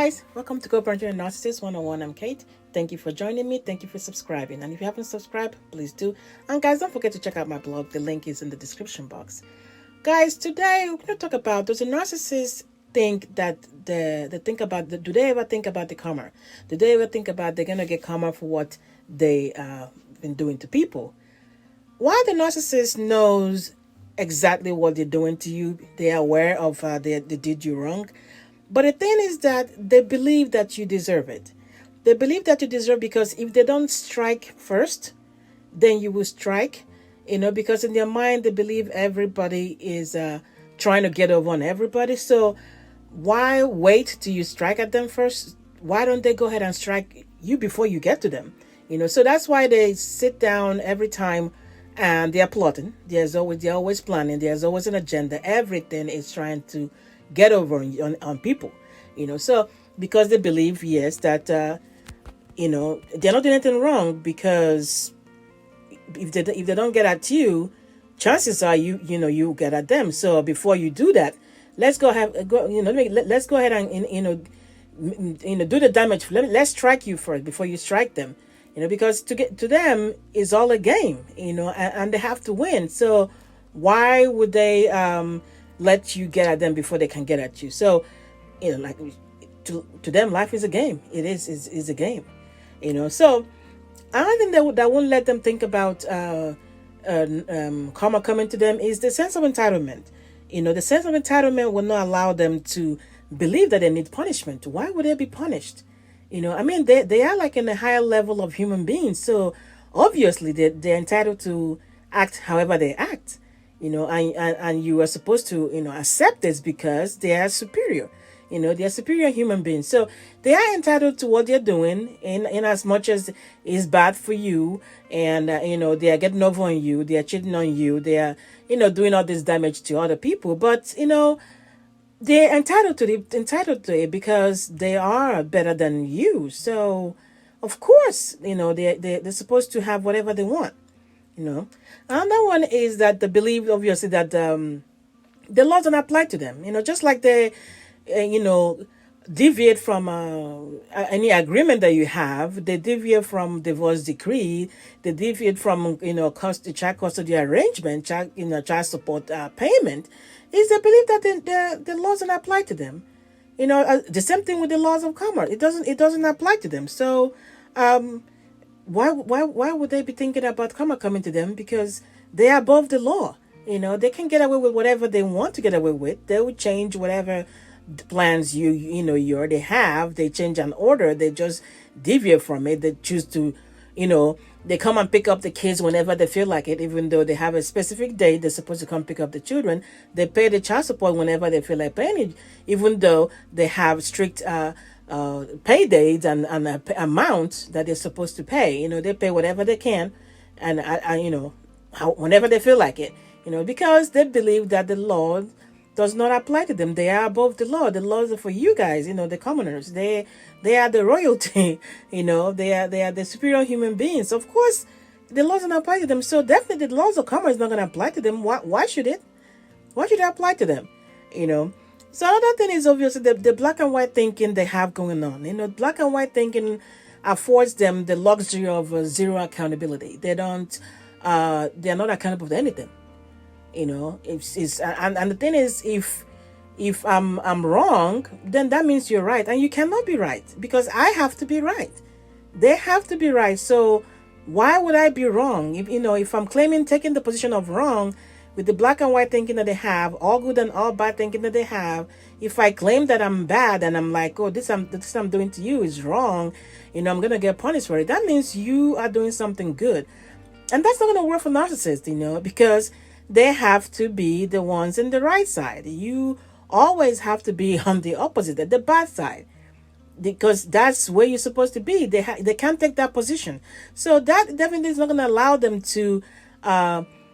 guys, welcome to Covert Narcissist 101. I'm Kate. Thank you for joining me. Thank you for subscribing. And if you haven't subscribed, please do. And guys, don't forget to check out my blog. The link is in the description box. Guys, today we're going to talk about, does a narcissist think that they think about, do they ever think about the karma? Do they ever think about they're going to get karma for what they been doing to people? While the narcissist knows exactly what they're doing to you, they're aware of they did you wrong. But the thing is that they believe that you deserve it. They believe that you deserve because if they don't strike first, then you will strike. Because in their mind, they believe everybody is trying to get over on everybody. So why wait till you strike at them first? Why don't they go ahead and strike you before you get to them? So that's why they sit down every time and they're plotting. They're always planning. There's always an agenda. Everything is trying to get over on people, so because they believe, yes, that they're not doing anything wrong, because if they don't get at you, chances are you get at them. So before you do that, let's go ahead and do the damage. Let's strike you first before you strike them, because to get to them is all a game, and they have to win. So why would they let you get at them before they can get at you? So like to them, life is a game. It is a game, so another thing that won't let them think about karma coming to them is the sense of entitlement. The sense of entitlement will not allow them to believe that they need punishment. Why would they be punished? They are like in a higher level of human beings, so obviously they're entitled to act however they act. And you are supposed to, accept this because they are superior. They are superior human beings. So they are entitled to what they're doing in as much as it's bad for you. And, they are getting over on you. They are cheating on you. They are, doing all this damage to other people. But, they're entitled to it because they are better than you. So, of course, they're supposed to have whatever they want. Another one is that the belief, obviously, that the laws don't apply to them. Just like they, deviate from any agreement that you have. They deviate from divorce decree. They deviate from child custody arrangement, child support payment. Is the belief that the laws don't apply to them. The same thing with the laws of karma. It doesn't apply to them. So, why would they be thinking about karma coming to them? Because they are above the law. They can get away with whatever they want to get away with. They will change whatever plans they have. They change an order. They just deviate from it. They choose to, they come and pick up the kids whenever they feel like it, even though they have a specific date they're supposed to come pick up the children. They pay the child support whenever they feel like paying it, even though they have strict pay dates and amount that they're supposed to pay. They pay whatever they can, and whenever they feel like it. Because they believe that the law does not apply to them. They are above the law. The laws are for you guys, the commoners. They are the royalty, they are the superior human beings. Of course, the laws don't apply to them. So definitely the laws of karma is not going to apply to them. Why should it? Why should it apply to them? So another thing is obviously the black and white thinking they have going on. Black and white thinking affords them the luxury of zero accountability. They're not accountable for anything. And the thing is, if I'm wrong, then that means you're right, and you cannot be right because I have to be right. They have to be right. So why would I be wrong? If I'm taking the position of wrong with the black and white thinking that they have, all good and all bad thinking that they have, if I claim that I'm bad and I'm like, oh, this I'm doing to you is wrong, I'm gonna get punished for it. That means you are doing something good, and that's not gonna work for narcissists, because they have to be the ones in the right side. You always have to be on the opposite, the bad side, because that's where you're supposed to be. They can't take that position. So that definitely is not going to allow them to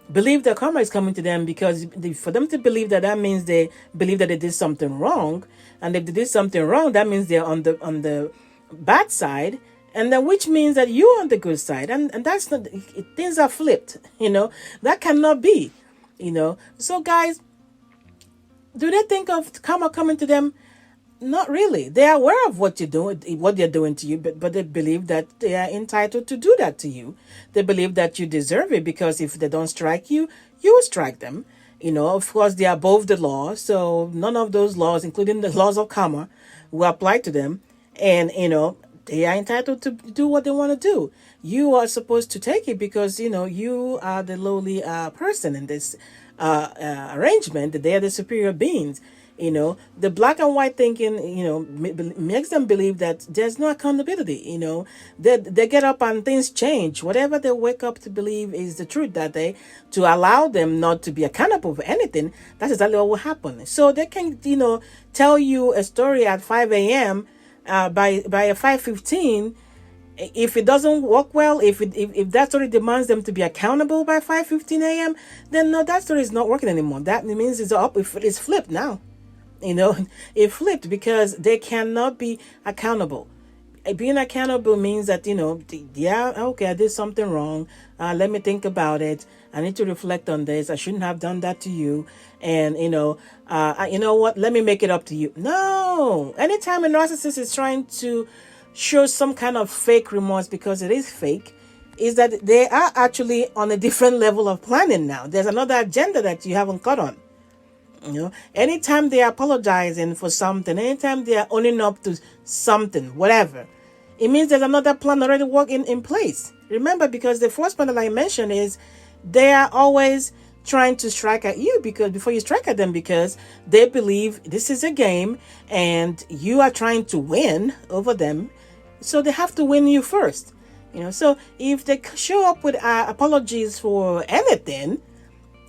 believe that karma is coming to them, because for them to believe that means they believe that they did something wrong. And if they did something wrong, that means they're on the bad side. And then which means that you're on the good side. And that's not, things are flipped, that cannot be. So guys, do they think of karma coming to them? Not really. They are aware of what you're doing, what they're doing to you, but they believe that they are entitled to do that to you. They believe that you deserve it because if they don't strike you, you will strike them. Of course, they are above the law, so none of those laws, including the laws of karma, will apply to them. And they are entitled to do what they want to do. You are supposed to take it because you are the lowly person in this arrangement. They are the superior beings. The black and white thinking, makes them believe that there's no accountability. They get up and things change. Whatever they wake up to believe is the truth that day, to allow them not to be accountable for anything. That's exactly what will happen. So they can, tell you a story at 5 a.m. By 5:15. If it doesn't work well, if that story demands them to be accountable by 5:15 a.m., then no, that story is not working anymore. That means it's flipped now. It flipped because they cannot be accountable. Being accountable means that, yeah, okay, I did something wrong. Let me think about it. I need to reflect on this. I shouldn't have done that to you. And, you know what? Let me make it up to you. No. Anytime a narcissist is trying to show some kind of fake remorse, because it is fake, is that they are actually on a different level of planning now. There's another agenda that you haven't caught on. Anytime they are apologizing for something, anytime they are owning up to something, whatever, it means there's another plan already working in place. Remember, because the first plan that I mentioned is they are always trying to strike at you before you strike at them, because they believe this is a game and you are trying to win over them. So they have to win you first. So if they show up with apologies for anything,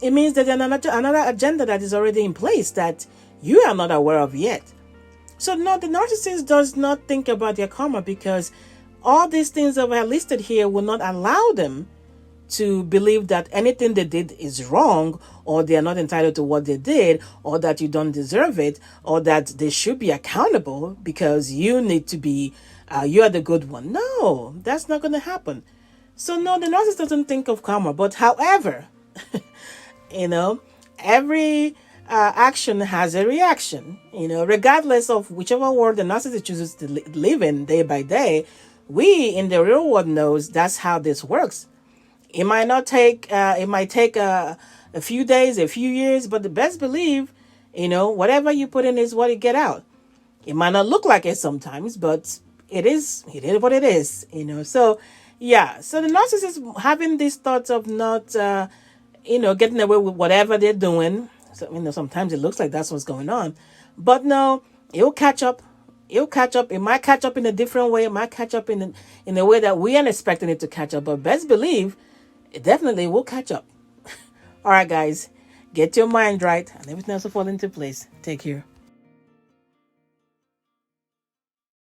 it means that there's another agenda that is already in place that you are not aware of yet. So no, the narcissist does not think about their karma, because all these things that were listed here will not allow them to believe that anything they did is wrong, or they are not entitled to what they did, or that you don't deserve it, or that they should be accountable because you need to be, you are the good one. No, that's not going to happen. So no, the narcissist doesn't think of karma. But however, every action has a reaction. Regardless of whichever world the narcissist chooses to live in day by day, we in the real world knows that's how this works. It might not take. It might take a few days, a few years, but the best believe, whatever you put in is what you get out. It might not look like it sometimes, but it is. It is what it is. So yeah. So the narcissist having these thoughts of not. Getting away with whatever they're doing. So, sometimes it looks like that's what's going on. But no, it'll catch up. It'll catch up. It might catch up in a different way. It might catch up in a way that we aren't expecting it to catch up. But best believe, it definitely will catch up. All right, guys. Get your mind right and everything else will fall into place. Take care.